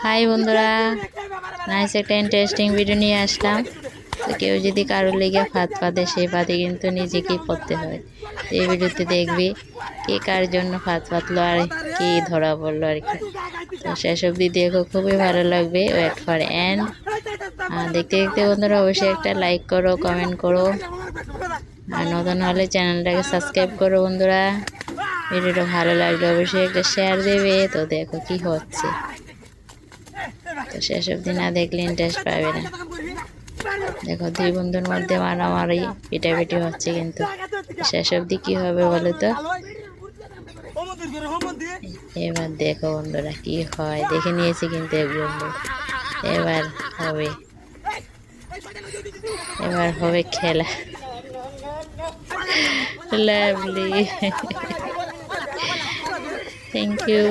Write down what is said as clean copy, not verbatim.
High বন্ধুরা, nice একটা interesting video নিয়ে আসলাম। তো কেউ যদি কারোর লেগে ফাঁদ পাতে সেই ফাঁদে কিন্তু নিজেকেই পড়তে হয়। এই ভিডিওতে দেখবি কে কার জন্য ফাঁদ পাতলো আর কি ধরা পড়লো আর কি। তো শেষ অবধি দেখো, খুবই ভালো লাগবে। Wait for end. দেখতে দেখতে বন্ধুরা অবশ্যই একটা লাইক করো, কমেন্ট করো, আর নতুন হলে চ্যানেলটাকে সাবস্ক্রাইব করো বন্ধুরা। ভিডিওটা ভালো লাগলে অবশ্যই একটা শেয়ার দেবে। তো দেখো কি হচ্ছে, তো শেষ অবধি না দেখলে ইন্টারেস্ট পাবে না। দেখো দুই বন্ধুর মধ্যে মারামারি পিটাপিটি হচ্ছে, কিন্তু শেষ অবধি কি হবে বলো তো। এবার দেখো বন্ধুরা কি হয়, দেখে নিয়েছি কিন্তু এক বন্ধু। এবার হবে খেলা। লাভলি। Thank you.